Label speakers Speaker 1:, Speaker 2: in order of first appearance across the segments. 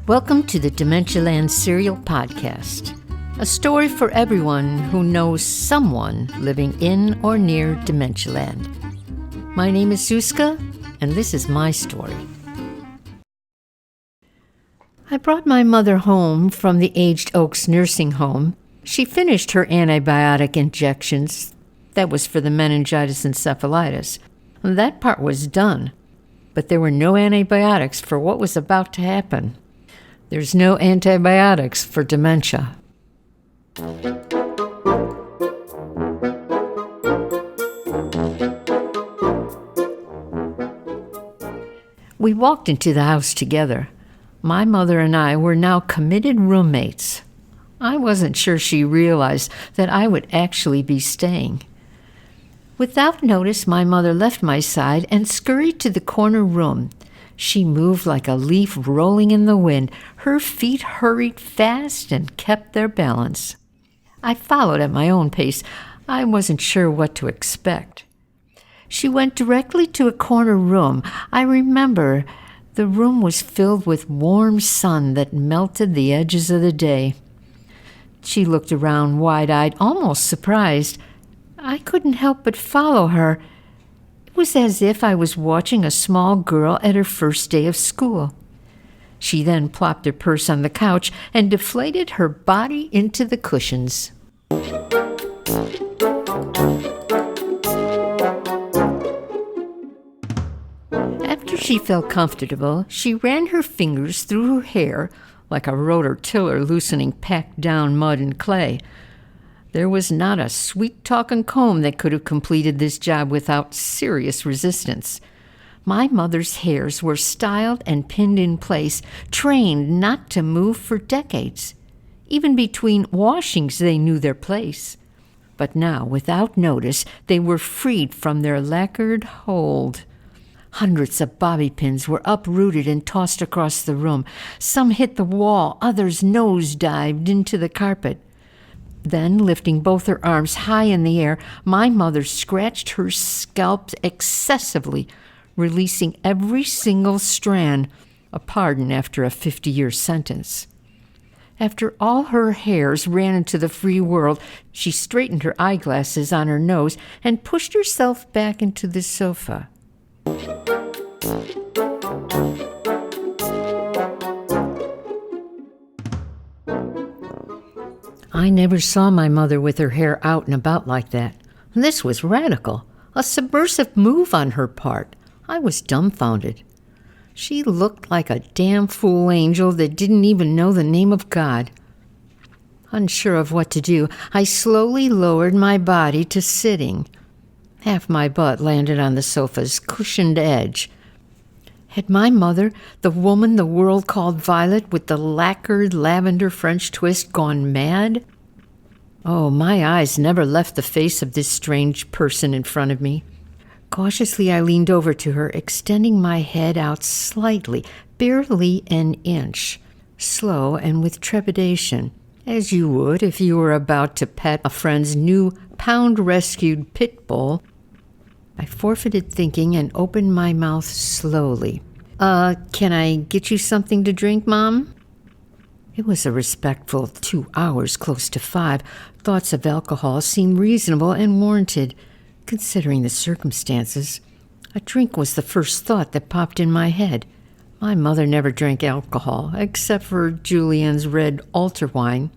Speaker 1: Welcome to the Dementialand Serial Podcast, a story for everyone who knows someone living in or near Dementialand. My name is Zuzka, and this is my story. I brought my mother home from the Aged Oaks nursing home. She finished her antibiotic injections. That was for the meningitis-encephalitis. That part was done, but there were no antibiotics for what was about to happen. There's no antibiotics for dementia. We walked into the house together. My mother and I were now committed roommates. I wasn't sure she realized that I would actually be staying. Without notice, my mother left my side and scurried to the corner room. She moved like a leaf rolling in the wind. Her feet hurried fast and kept their balance. I followed at my own pace. I wasn't sure what to expect. She went directly to a corner room. I remember the room was filled with warm sun that melted the edges of the day. She looked around wide-eyed, almost surprised. I couldn't help but follow her. It was as if I was watching a small girl at her first day of school. She then plopped her purse on the couch and deflated her body into the cushions. After she felt comfortable, she ran her fingers through her hair like a rotor-tiller loosening packed down mud and clay. There was not a sweet-talking comb that could have completed this job without serious resistance. My mother's hairs were styled and pinned in place, trained not to move for decades. Even between washings, they knew their place. But now, without notice, they were freed from their lacquered hold. Hundreds of bobby pins were uprooted and tossed across the room. Some hit the wall, others nose-dived into the carpet. Then, lifting both her arms high in the air, my mother scratched her scalp excessively, releasing every single strand, a pardon after a 50-year sentence. After all her hairs ran into the free world, she straightened her eyeglasses on her nose and pushed herself back into the sofa. I never saw my mother with her hair out and about like that. This was radical, a subversive move on her part. I was dumbfounded. She looked like a damn fool angel that didn't even know the name of God. Unsure of what to do, I slowly lowered my body to sitting. Half my butt landed on the sofa's cushioned edge. Had my mother, the woman the world called Violet with the lacquered lavender French twist, gone mad? Oh, my eyes never left the face of this strange person in front of me. Cautiously, I leaned over to her, extending my head out slightly, barely an inch, slow and with trepidation, as you would if you were about to pet a friend's new pound-rescued pit bull. I forfeited thinking and opened my mouth slowly. Can I get you something to drink, Mom? It was a respectful 2 hours, close to 5. Thoughts of alcohol seemed reasonable and warranted, considering the circumstances. A drink was the first thought that popped in my head. My mother never drank alcohol, except for Julian's red altar wine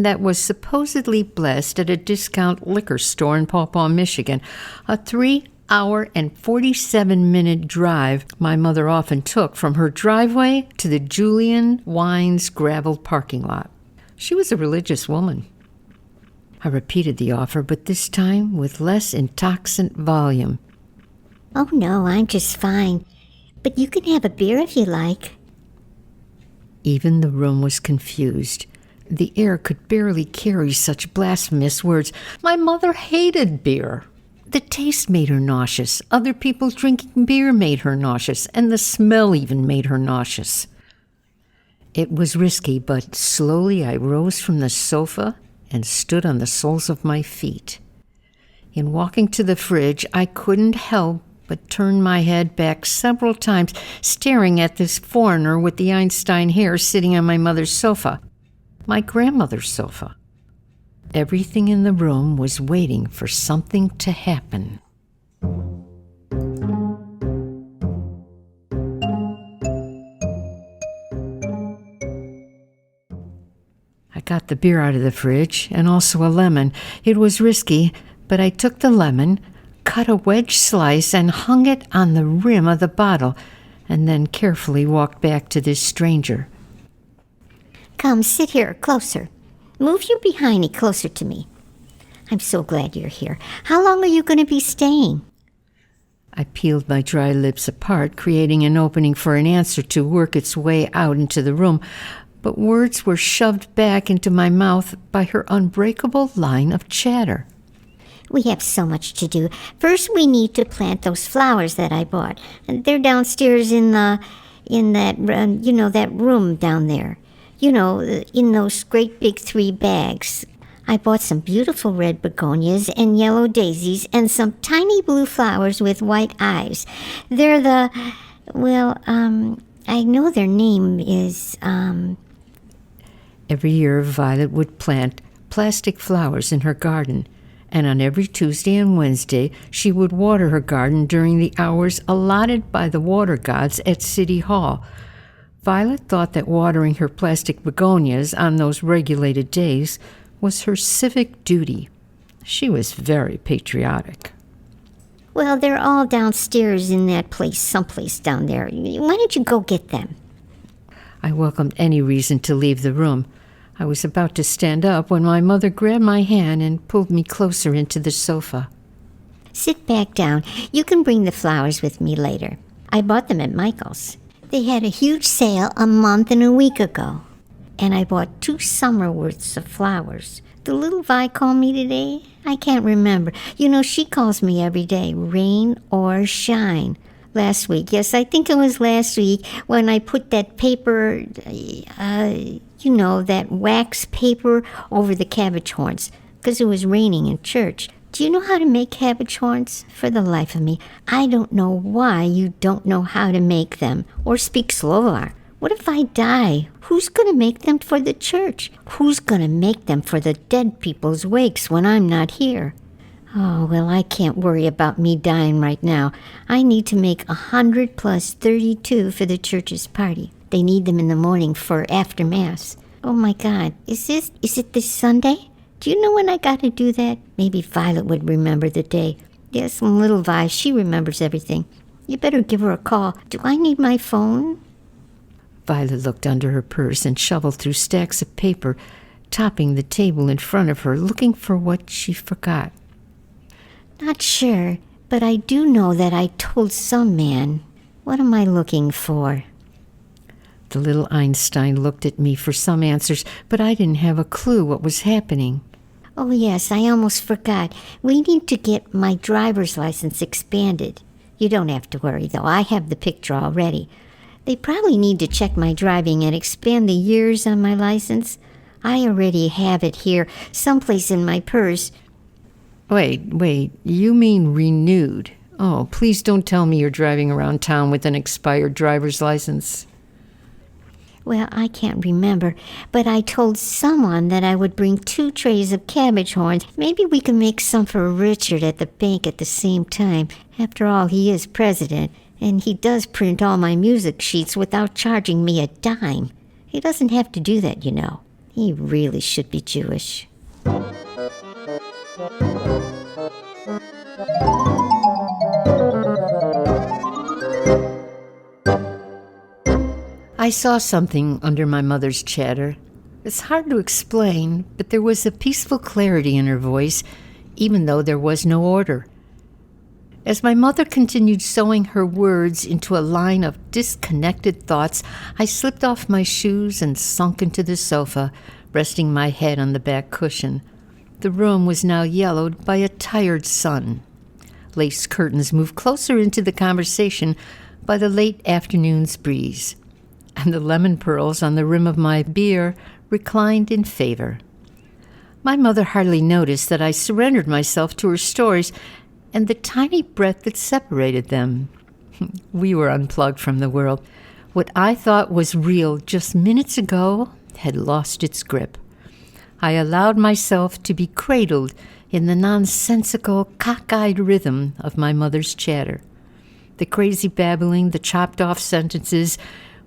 Speaker 1: that was supposedly blessed at a discount liquor store in Paw Paw, Michigan, a 3-hour and 47-minute drive my mother often took from her driveway to the Julian Wine's gravel parking lot. She was a religious woman. I repeated the offer, but this time with less intoxicant volume.
Speaker 2: Oh no, I'm just fine. But you can have a beer if you like.
Speaker 1: Even the room was confused. The air could barely carry such blasphemous words. My mother hated beer. The taste made her nauseous. Other people drinking beer made her nauseous, and the smell even made her nauseous. It was risky, but slowly I rose from the sofa and stood on the soles of my feet. In walking to the fridge, I couldn't help but turned my head back several times, staring at this foreigner with the Einstein hair sitting on my mother's sofa, my grandmother's sofa. Everything in the room was waiting for something to happen. I got the beer out of the fridge and also a lemon. It was risky, but I took the lemon, cut a wedge slice, and hung it on the rim of the bottle, and then carefully walked back to this stranger.
Speaker 2: Come, sit here, closer. Move your behindy closer to me. I'm so glad you're here. How long are you going to be staying?
Speaker 1: I peeled my dry lips apart, creating an opening for an answer to work its way out into the room, but words were shoved back into my mouth by her unbreakable line of chatter.
Speaker 2: We have so much to do. First, we need to plant those flowers that I bought. They're downstairs in that room down there. In those great big 3 bags. I bought some beautiful red begonias and yellow daisies and some tiny blue flowers with white eyes. They're I know their name is,
Speaker 1: Every year, Violet would plant plastic flowers in her garden, and on every Tuesday and Wednesday, she would water her garden during the hours allotted by the water gods at City Hall. Violet thought that watering her plastic begonias on those regulated days was her civic duty. She was very patriotic.
Speaker 2: Well, they're all downstairs in that place, someplace down there. Why don't you go get them?
Speaker 1: I welcomed any reason to leave the room. I was about to stand up when my mother grabbed my hand and pulled me closer into the sofa.
Speaker 2: Sit back down. You can bring the flowers with me later. I bought them at Michael's. They had a huge sale a month and a week ago. And I bought 2 summer worths of flowers. The little Vi called me today. I can't remember. She calls me every day, rain or shine. Last week, yes, I think it was last week when I put that paper, that wax paper over the cabbage horns because it was raining in church. Do you know how to make cabbage horns? For the life of me, I don't know why you don't know how to make them or speak Slovak. What if I die? Who's going to make them for the church? Who's going to make them for the dead people's wakes when I'm not here? Oh, well, I can't worry about me dying right now. I need to make 100 plus 32 for the church's party. They need them in the morning for after Mass. Oh, my God. Is it this Sunday? Do you know when I got to do that? Maybe Violet would remember the day. Yes, little Vi, she remembers everything. You better give her a call. Do I need my phone?
Speaker 1: Violet looked under her purse and shoveled through stacks of paper, topping the table in front of her, looking for what she forgot.
Speaker 2: Not sure, but I do know that I told some man. What am I looking for?
Speaker 1: The little Einstein looked at me for some answers, but I didn't have a clue what was happening.
Speaker 2: Oh, yes, I almost forgot. We need to get my driver's license expanded. You don't have to worry, though. I have the picture already. They probably need to check my driving and expand the years on my license. I already have it here, someplace in my purse.
Speaker 1: Wait, you mean renewed? Oh, please don't tell me you're driving around town with an expired driver's license.
Speaker 2: Well, I can't remember, but I told someone that I would bring 2 trays of cabbage horns. Maybe we can make some for Richard at the bank at the same time. After all, he is president, and he does print all my music sheets without charging me a dime. He doesn't have to do that, you know. He really should be Jewish.
Speaker 1: I saw something under my mother's chatter. It's hard to explain, but there was a peaceful clarity in her voice, even though there was no order. As my mother continued sewing her words into a line of disconnected thoughts, I slipped off my shoes and sunk into the sofa, resting my head on the back cushion. The room was now yellowed by a tired sun. Lace curtains moved closer into the conversation by the late afternoon's breeze, and the lemon pearls on the rim of my beer reclined in favor. My mother hardly noticed that I surrendered myself to her stories, and the tiny breath that separated them. We were unplugged from the world. What I thought was real just minutes ago had lost its grip. I allowed myself to be cradled in the nonsensical, cockeyed rhythm of my mother's chatter. The crazy babbling, the chopped-off sentences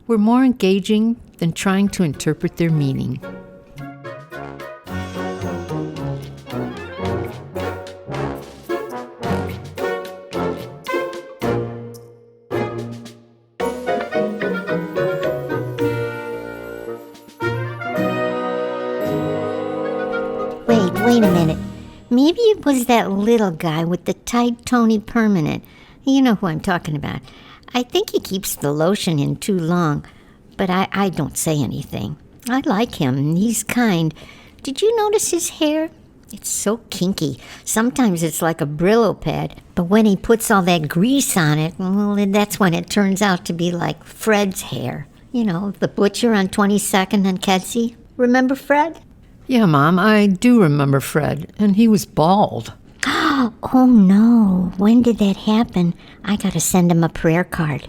Speaker 1: were more engaging than trying to interpret their meaning.
Speaker 2: Wait a minute. Maybe it was that little guy with the tight Tony permanent. You know who I'm talking about. I think he keeps the lotion in too long, but I don't say anything. I like him. He's kind. Did you notice his hair? It's so kinky. Sometimes it's like a Brillo pad, but when he puts all that grease on it, well, that's when it turns out to be like Fred's hair. You know, the butcher on 22nd and Kedzie. Remember Fred?
Speaker 1: Yeah, Mom, I do remember Fred, and he was bald.
Speaker 2: Oh, no. When did that happen? I gotta send him a prayer card.